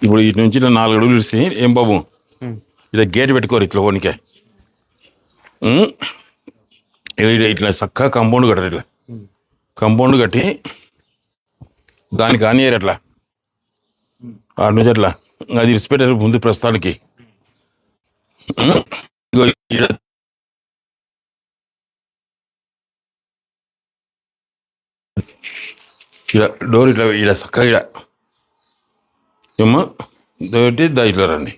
ఇప్పుడు ఇటు నుంచి ఇట్లా 4 అడుగులు ఇడిసి ఏం బాబు ఇట్లా గేట్ పెట్టుకోరు ఇట్లా ఓనికే ఇట్లా చక్కగా కాంపౌండ్ కట్టరు ఇట్లా కాంపౌండ్ కట్టి దానికి కానియరు అట్లా ఆడు నుంచి అట్లా అది ఇడిచిపెట్టారు ముందు ప్రస్తుతానికి. ఇగో ఈడ డోర్ ఇట్లా ఈడ చక్కగా ఈడ ఏమో దోటి ఇట్లా రండి.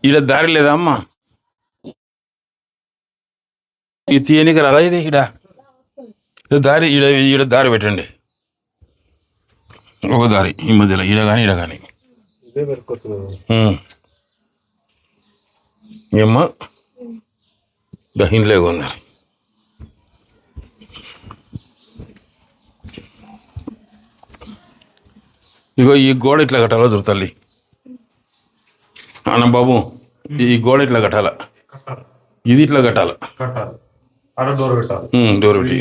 ఈడ దారి లేదా అమ్మా? ఇది తీయనికి రాదా? ఇది ఈడ దారి ఈడ దారి పెట్టండి. ఒక దారి ఈ మధ్యలో ఈడ కానీ ఈడ కానీ ఏమ్మా ఇంట్లో ఉంది. ఇగో ఈ గోడ ఇట్లా కట్టాలా చూడు తల్లి అన్న బాబు, ఈ గోడ ఇట్లా కట్టాల, ఇది ఇట్లా కట్టాల, డోర్ పెట్టి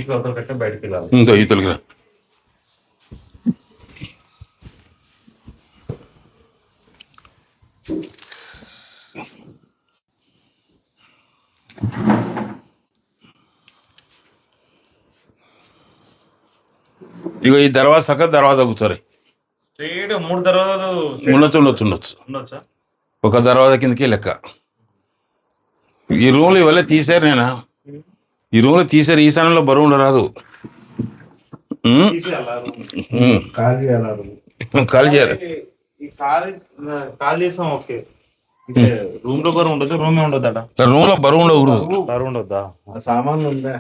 ఇంకా ఈతలుగా ఇగో ఈ దర్వాజా కూర్చోరు. 3 దర్వాజాలు ఉండొచ్చు. ఒక దర్వాజా కిందకి లెక్క. ఈ రూమ్లు ఇవల్ల తీసారు. ఈ రూమ్లో తీసారు. ఈశాన్యంలో బరువు ఉండరాదు. ఖాళీ చేయాలి. రూమ్ లో బరువు ఉండదు. రూమే ఉండదు. రూమ్ లో బరువు ఉండవద్దా? సామాన్లు ఉందా?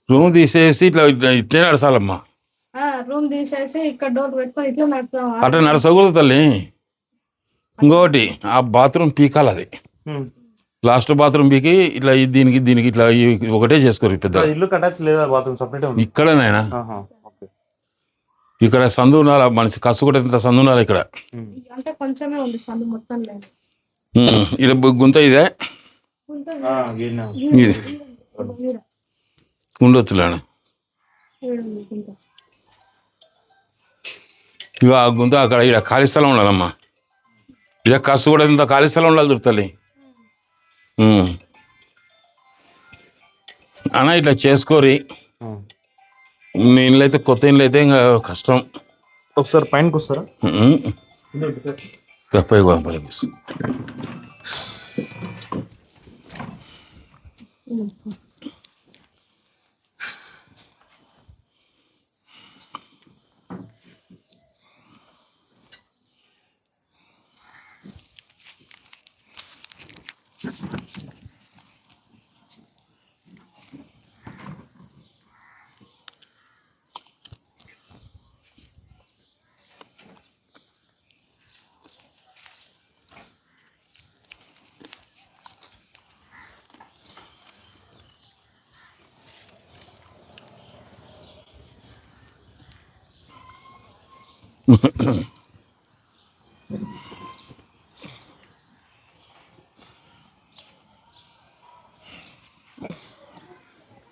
రూమ్ తీసేసి ఇట్లా ఇట్లే నడసాలమ్మా. రూమ్ తీసేసి ఇక్కడ డోర్ పెట్టుకొని ఇట్లా నడుస్తాం. అట్లా నడసకూడదు తల్లి. ఇంకొకటి ఆ బాత్రూమ్ పీకాలి. అది లాస్ట్ బాత్రూమ్ పీకి ఇట్లా దీనికి ఇట్లా ఒకటే చేసుకోరు. పెద్ద ఇల్లు కట్టచ్చు లేదా? బాత్రూమ్ సపరేట్ ఇక్కడనైనా ఇక్కడ సందు ఉండాలి. మనిషి కసు కూడా ఇంత సందు ఉండాలి. ఇక్కడ అంటే కొంచెమే ఉంది సందు, మొత్తం లేదు. ఇలా గుంత ఇదే ఉండొచ్చులేండి. ఇక ఆ గుంత అక్కడ ఇక్కడ ఖాళీ స్థలం ఉండాలమ్మా. ఇలా కసు కూడా ఇంత ఖాళీ స్థలం ఉండాలి దొరుకుతుంది అన్న. ఇట్లా చేసుకోరి. మీ ఇండ్లు అయితే, కొత్త ఇండ్లు అయితే ఇంకా కష్టం. ఒకసారి పైనకి వస్తారా? తప్పై పంపలే.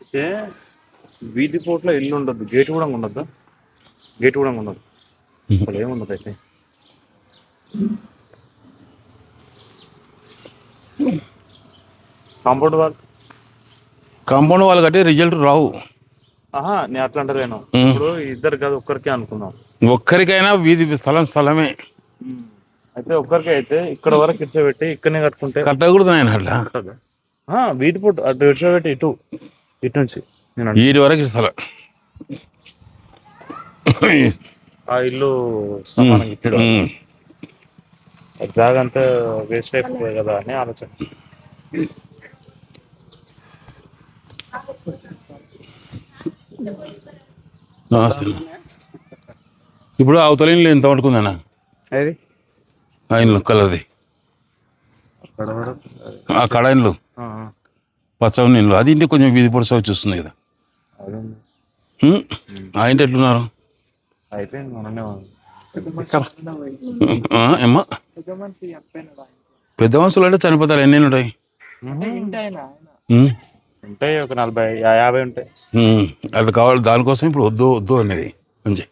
అయితే వీధి పోట్ల ఇల్లు ఉండదు. గేట్ కూడా ఉండద్దా? గేట్ కూడా ఉండదు. అసలు ఏముండదు. అయితే కాంపౌండ్ వాళ్ళు కట్టే రిజల్ట్ రావు. నేను అట్లా అంటలేను. ఇప్పుడు ఇద్దరు కాదు, ఒక్కరికే అనుకున్నాం. ఒక్కరికైనా వీధి స్థలమే. అయితే ఒక్కరికి అయితే ఇక్కడ వరకు ఇడ్చబెట్టి ఇక్కడనే కట్టుకుంటే కట్టకూడదు. నేను అట్లా వీధి పోటు అటు ఇడ్చబెట్టి ఇటు నుంచి వీటి వరకు స్థలం ఆ ఇల్లు సమానంగా ఇచ్చాడు. జాగా అంతా వేస్ట్ అయిపోతుంది కదా అని ఆలోచన. ఇప్పుడు అవతల ఇంట్లో ఎంత పట్టుకుందన్నా? అది ఆ ఇంట్లో కలర్ది, ఆ కడ ఇండ్లు, పచ్చని ఇండ్లు, అది ఇంటి కొంచెం వీధి పొడి సౌచి వస్తుంది కదా. ఆ ఇంటి ఎట్లున్నారు? ఏమ్మా పెద్ద మనుషులు అంటే చనిపోతారు. ఎన్ని ఉంటాయి? ఉమ్, ఉంటాయి ఒక 40 50 ఉంటాయి. అట్లా కావాలి దానికోసం ఇప్పుడు వద్దు వద్దు అనేది మంచి